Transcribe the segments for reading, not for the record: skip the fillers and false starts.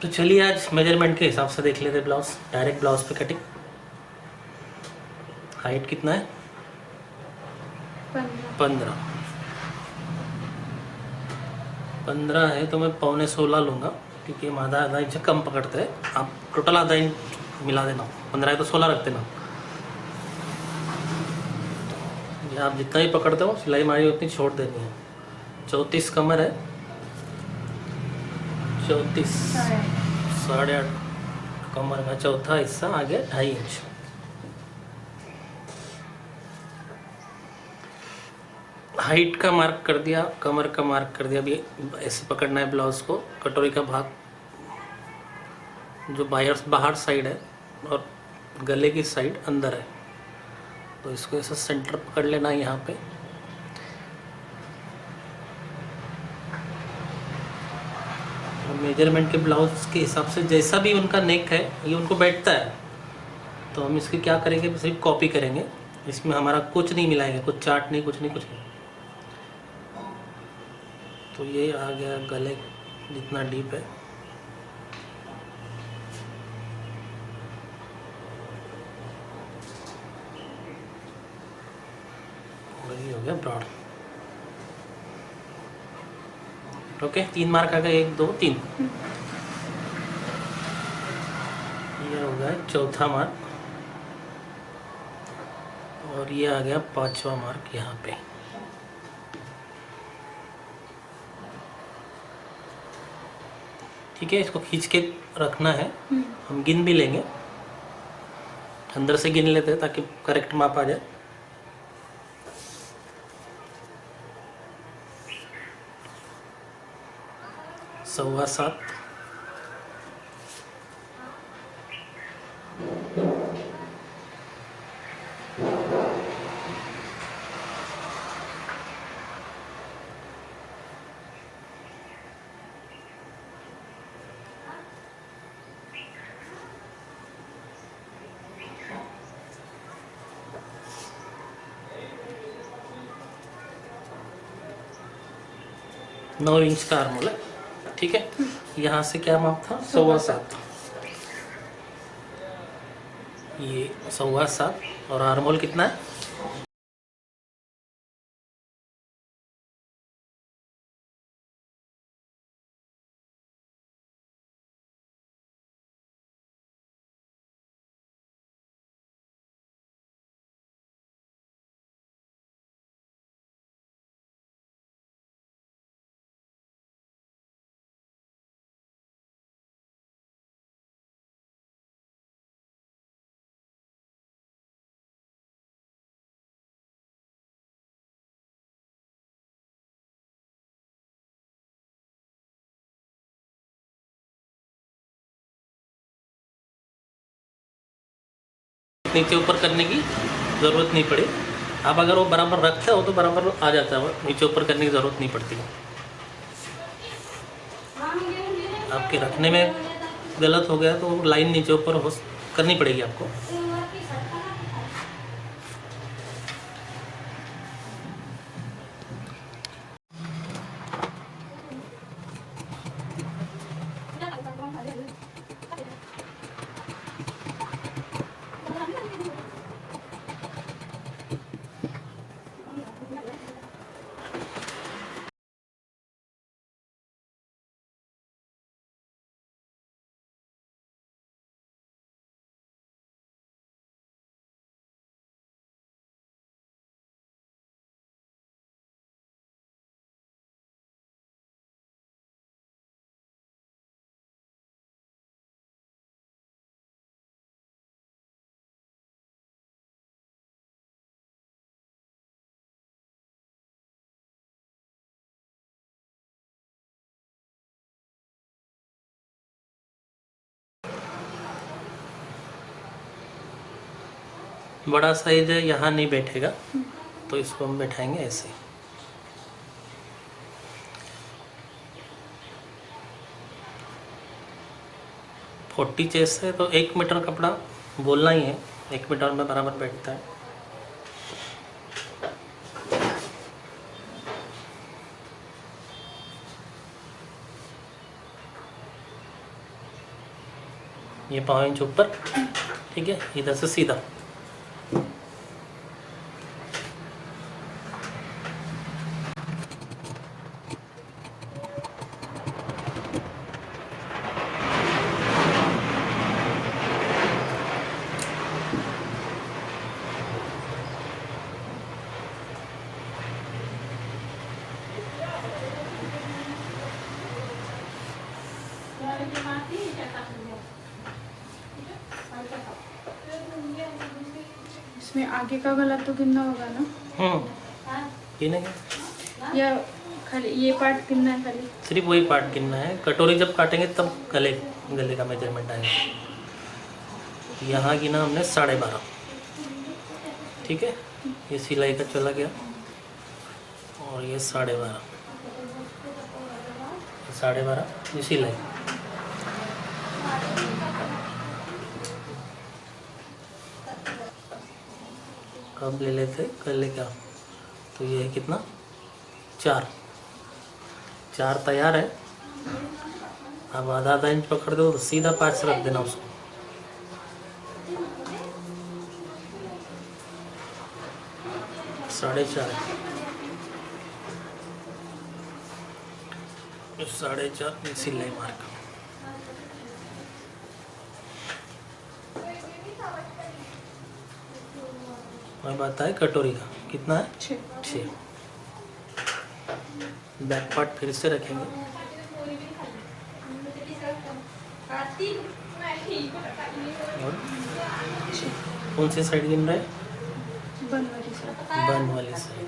तो चलिए आज मेजरमेंट के हिसाब से देख लेते ब्लाउज। डायरेक्ट ब्लाउज पे कटिंग। हाइट कितना है? 15। 15 है तो मैं 15.25 लूँगा, क्योंकि हम आधा इंच कम पकड़ते हैं। आप टोटल आधा इंच मिला देना। 15 है तो 16 रख देना। ये आप जितना ही पकड़ते हो सिलाई मारी उतनी छोड़ देनी है। 34 कमर है, 34 8.5 कमर का चौथा हिस्सा, आगे 2.5 इंच। हाइट का मार्क कर दिया, कमर का मार्क कर दिया। अभी ऐसे पकड़ना है ब्लाउज को। कटोरी का भाग जो बाहर साइड है और गले की साइड अंदर है, तो इसको ऐसा सेंटर पकड़ लेना है यहाँ पे। मेजरमेंट के ब्लाउज के हिसाब से जैसा भी उनका नेक है ये उनको बैठता है, तो हम इसकी क्या करेंगे, सिर्फ कॉपी करेंगे। इसमें हमारा कुछ नहीं मिलाएंगे, कुछ चार्ट नहीं, कुछ नहीं, कुछ नहीं। तो ये आ गया गले जितना डीप है। वही हो गया ब्रॉड। ओके, 3 मार्क आ गए, 1 2 3। ये हो गया चौथा मार्क और ये आ गया 5वां मार्क यहाँ पे। ठीक है, इसको खींच के रखना है। हम गिन भी लेंगे, अंदर से गिन लेते हैं ताकि करेक्ट माप आ जाए। सवा 7, नौ इंच का आर्मोल है। ठीक है, यहाँ से क्या माप था? सवा 7। ये सवा 7 और आर्मोल कितना है? नीचे ऊपर करने की ज़रूरत नहीं पड़ी। आप अगर वो बराबर रखते हो तो बराबर आ जाता है, नीचे ऊपर करने की ज़रूरत नहीं पड़ती। आपके रखने में गलत हो गया तो लाइन नीचे ऊपर हो करनी पड़ेगी आपको। बड़ा साइज है, यहाँ नहीं बैठेगा, तो इसको हम बैठाएंगे ऐसे। फोर्टी चेस्ट है तो 1 मीटर कपड़ा बोलना ही है, 1 मीटर में बराबर बैठता है। ये 5 इंच ऊपर, ठीक है, इधर से सीधा। इसमें आगे का गला तो कितना होगा ना? गिने या खाली ये पार्ट कितना है? खाली सिर्फ वही पार्ट गिनना है। कटोरी जब काटेंगे तब गले का मेजरमेंट आएगा। यहाँ गिना हमने 12.5, ठीक है। ये सिलाई का चला गया और ये 12.5, 12.5 ये सिलाई। कब ले लेते गले का, तो ये है कितना, 4 तैयार है। अब आधा इंच पकड़ दो तो सीधा पार्ट से रख देना उसको। साढ़े 4 सिलाई मार्क। अब आता है कटोरी का, कितना है, 6। बैक पार्ट फिर से रखेंगे। और कौन सी साइड गिन रहे हैं? बन वाली साइड। बन वाली साइड।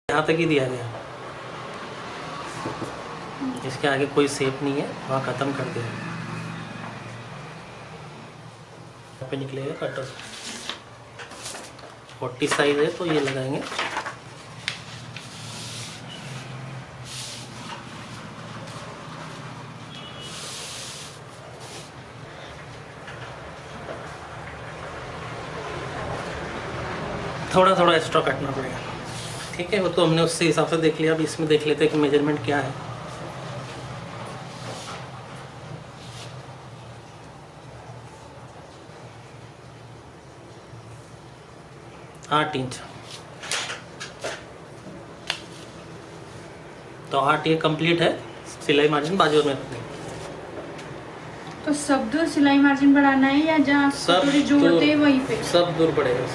यहाँ तक ही दिया गया, इसके आगे कोई शेप नहीं है, वहाँ ख़त्म कर दिया। यहाँ पे निकलेगा कटर। 40 साइज है तो ये लगाएंगे। थोड़ा थोड़ा एक्स्ट्रा काटना पड़ेगा, ठीक है। वो तो हमने उससे हिसाब से देख लिया। अब इसमें देख लेते हैं कि मेजरमेंट क्या है। आठ इंच, तो 8 ये कंप्लीट है। सिलाई मार्जिन बाजू में रखनी। तो सब दूर सिलाई मार्जिन बढ़ाना है या जहाँ कटोरी जोड़ते हैं वहीं पे? सब दूर पड़ेगा।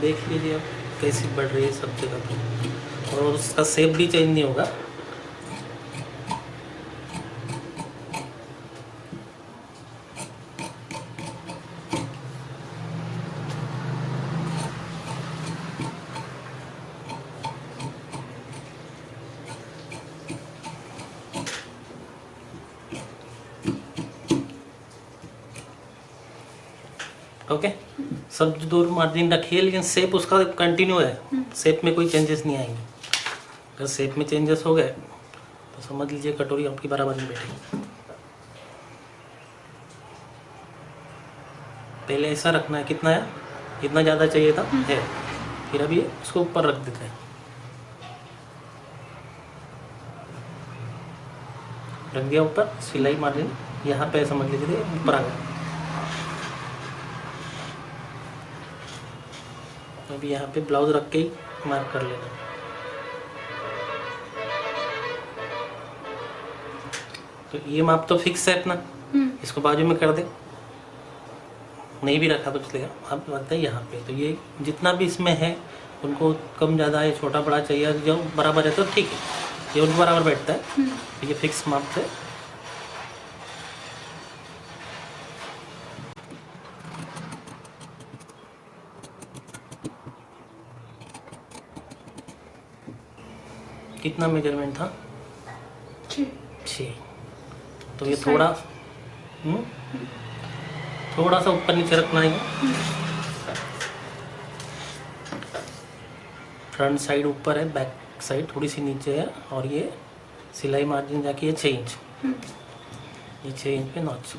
देख लीजिए आप कैसी बढ़ रही है सब जगह पे, और उसका शेप भी चेंज नहीं होगा। ओके, सब दूर मार्जिन रखिए, लेकिन शेप उसका कंटिन्यू है। शेप में कोई चेंजेस नहीं आएंगे। अगर शेप में चेंजेस हो गए तो समझ लीजिए कटोरी आपकी बराबर नहीं बैठेगी। पहले ऐसा रखना है, कितना है, इतना ज़्यादा चाहिए था है, फिर अभी इसको ऊपर रख देते हैं। रख दिया ऊपर, सिलाई मार्जिन यहाँ पे समझ लीजिए ऊपर आ गया। अभी यहाँ पे ब्लाउज रख के ही मार्क कर लेना। तो ये माप तो फिक्स है अपना, इसको बाजू में कर दे, नहीं भी रखा तो चलेगा। अब लगता है यहाँ पे, तो ये जितना भी इसमें है उनको कम ज़्यादा या छोटा बड़ा चाहिए, जो बराबर है तो ठीक है, ये उनको बराबर बैठता है। तो ये फिक्स माप से कितना मेजरमेंट था? 6। तो ये थोड़ा थोड़ा सा ऊपर नीचे रखना है। फ्रंट साइड ऊपर है, बैक साइड थोड़ी सी नीचे है, और ये सिलाई मार्जिन जाके ये 6 इंच, ये 6 इंच पे नॉच।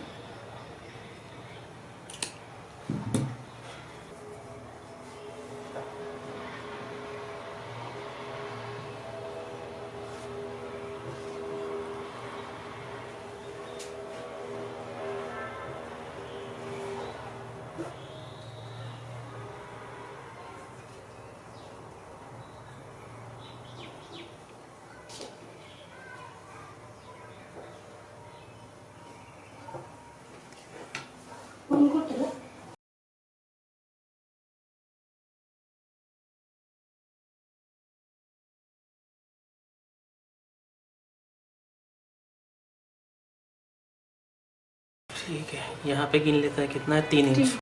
ठीक है, यहाँ पे गिन लेता है कितना है, 3 इंच।